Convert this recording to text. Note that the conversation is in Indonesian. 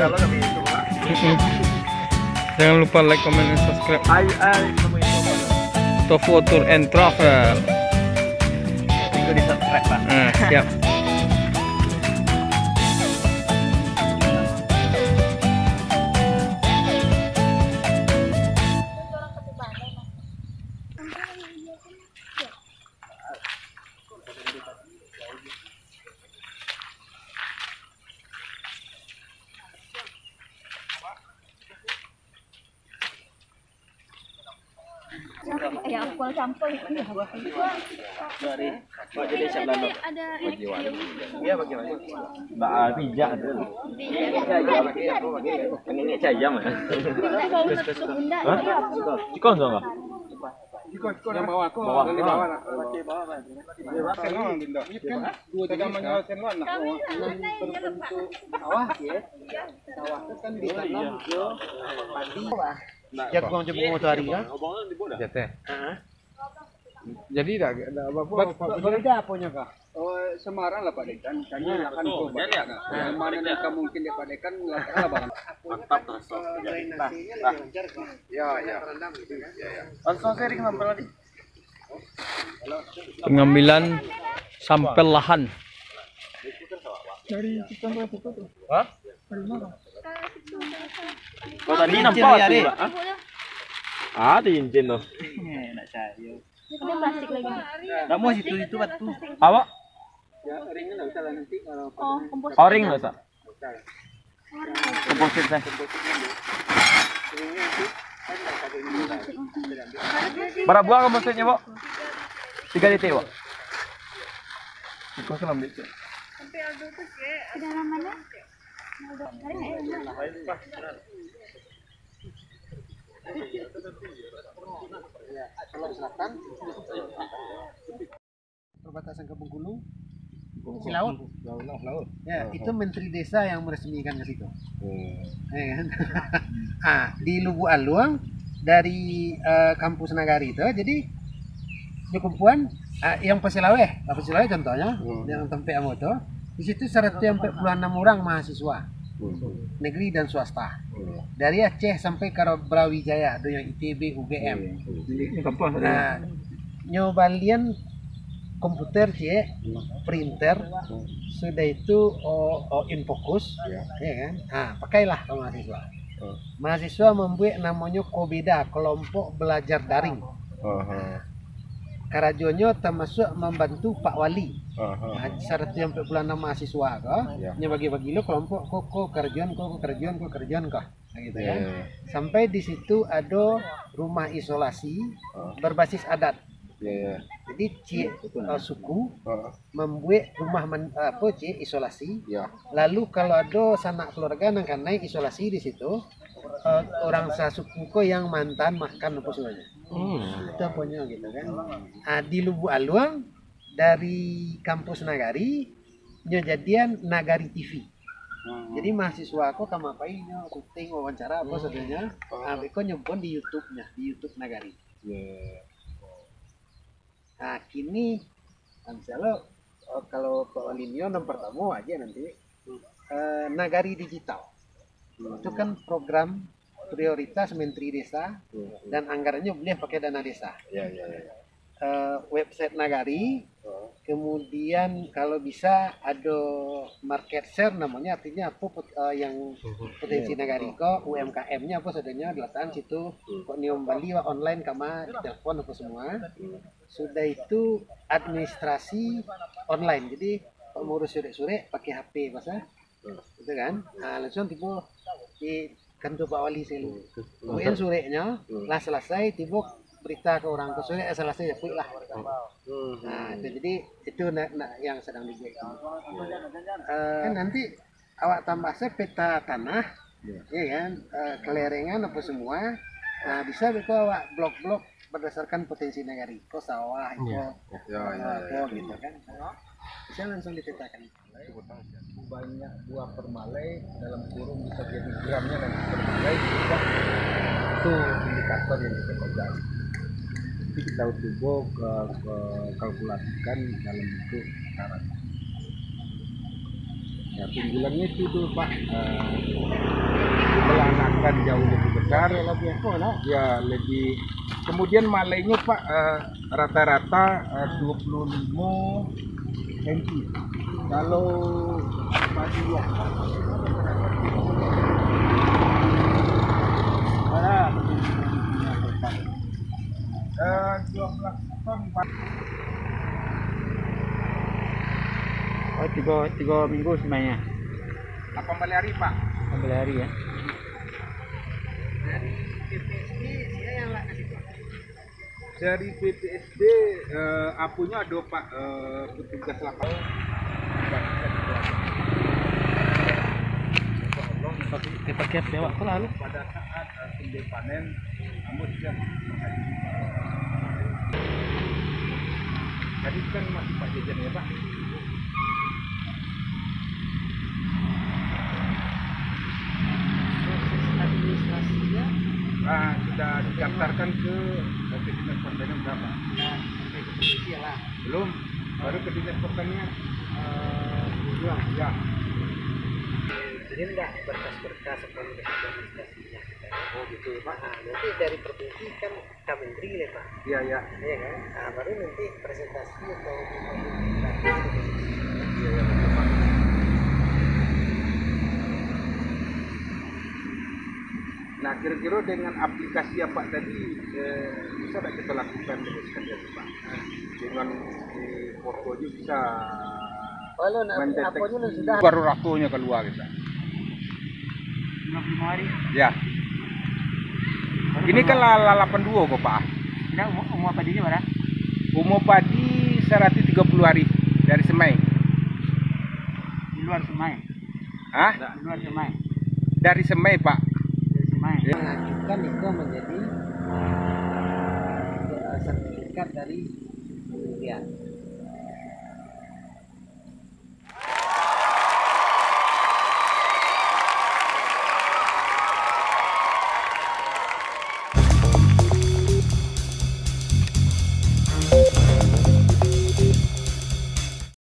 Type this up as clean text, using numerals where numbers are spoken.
Kalau kami itu Pak. Jangan lupa like, comment, dan subscribe. Tofu Tour and Travel. Tinggal di subscribe Pak. Siap. Ya aku campur ini Dari Pak jadi sebelah. ada Iya bagaimana? Mbak pijak dulu. Ini saja mah. Cikon sama. Cikon yang bawa aku. Bawa nak. Pakai bawa Pak. Senwan dinda. Kan dua tegamannya senwan nak. Berbentuk sawah ya. Sawah itu kan ditanam jo padi. Ya kau coba mau cari kan? Jateh. Jadi dah ada apa-apa. Berbeda apanya kah? Oh, Semarang lah Pak Dekan, kayaknya akan coba. Mana yang mungkin dia Pak Dekan lah bang. Mantap terus. Ya. Langsung sharing sampai tadi. Pengambilan sampel lahan. Dari kita berapa tuh? Hah? Dari mana? Kau tadi nampak tu tak? Ah, cincin tu. Nak cari. ada plastik lagi. Tak mau situ batu. Awak? Ya, ringnya nak bisa lah nanti kalau. Oh, kompos. Oring lah tak? Komposit saya. Berapa buah kompositnya, Pak? 3 litir, Pak. Kau salam dikit. Dalam mana? Selatan. Perbatasan ke Bengkulu. Silaut. Laut. Ya, itu Menteri Desa yang meresmikan ke situ. Ya kan? Di Lubuk Aluang dari kampus Nagari itu, jadi di kumpulan yang Pesilaweh contohnya, yang tempe Amoto, di situ 146 orang mahasiswa negeri dan swasta dari Aceh sampai ke Brawijaya, ada yang ITB, UGM. Nah, nyobalian komputer printer sudah itu Infocus ya kan. Pakailah ke mahasiswa membuat namanya Kobeda, kelompok belajar daring. Karajonyo termasuk membantu Pak Wali. 146 mahasiswa kah? Bagi-bagi lo kelompok kok kerjaan kah? Gitu kan. Sampai di situ ada rumah isolasi berbasis adat. Jadi suku membuat rumah isolasi. Lalu kalau ada sanak keluarga yang akan naik isolasi di situ, orang sasuku yang mantan makan apa semuanya. Itu apanya gitu kan. Di Lubuk Aluang dari kampus Nagari nyejadian Nagari TV. Jadi mahasiswa aku kamapainnya syuting wawancara apa saudanya. Beko nyempon di YouTube-nya, di YouTube Nagari. Nah, kini misalnya kalau Pak Walinyo yang pertama aja nanti Nagari Digital. Itu kan program prioritas Menteri Desa dan anggarannya boleh pakai dana desa. Website Nagari, kemudian kalau bisa ada market share namanya, artinya apa yang potensi Nagari kok UMKM-nya apa saudanya diletakkan situ, kok Niom Bali online kama telepon apa semua. Sudah itu administrasi online, jadi pengurus sore-sore pakai HP masa, gitu kan? Langsung tiba di kantor Pak Wali selu. Kemudian sorenya lah selesai tiba berita ke orang ke sore selesai ya lah. Nah, jadi itu yang sedang dibuat. Kan nanti awak tambah peta tanah, ya kan, kelerengan apa semua. Nah, bisa betul awak blok-blok berdasarkan potensi Nagari, kok sawah itu, gitu kan. Bisa langsung dipetakan. Banyak buah permalai dalam kurung bisa jadi gramnya dan permalai juga itu indikator yang kita pegang. Jadi kita coba kalkulasikan dalam bentuk syarat. Nah, unggulannya itu tuh Pak, setelah anakan jauh lebih besar, ya lebih. Kemudian malainya Pak rata-rata 25 cm. Kalau padi luak ada 12 ton Pak. Oh, tiga minggu semuanya. 18 hari Pak. 18 hari ya. Dari BPSD saya yang lah kasih Pak. Dari BPSD apunya ada Pak, petugas lapangan. Kita cap ya waktu lalu. Pada saat sumber panen, kamu siap. Tadi kan masih Pak Jejen ya Pak. Administrasinya Sudah didaftarkan ke Dinas Pertanian berapa? sampai ke polisi lah. Belum, baru ke Dinas Pertanian. Belum. Ya, Ini enggak berkas-berkas administrasinya. Oh gitu ya Pak. Nah, nanti dari provinsi kan Kemendri ya Pak. iya ya. Iya kan? Nah, baru nanti presentasi atau Iya ya, betul Pak. Nah, kira-kira dengan aplikasi apa tadi bisa tidak kita lakukan dengan sekalian Pak? Dengan fotonya bisa kalau mendeteksi apanya sudah baru ratunya keluar kita. 55 hari. Ya. Ini kan 82 kok Pak. Nah, umur padinya berapa? Umur padi 130 hari dari semai. Di luar semai. Hah? Di luar semai. Dari semai Pak. Dari semai. Ya. mengajukan itu menjadi sertifikat dari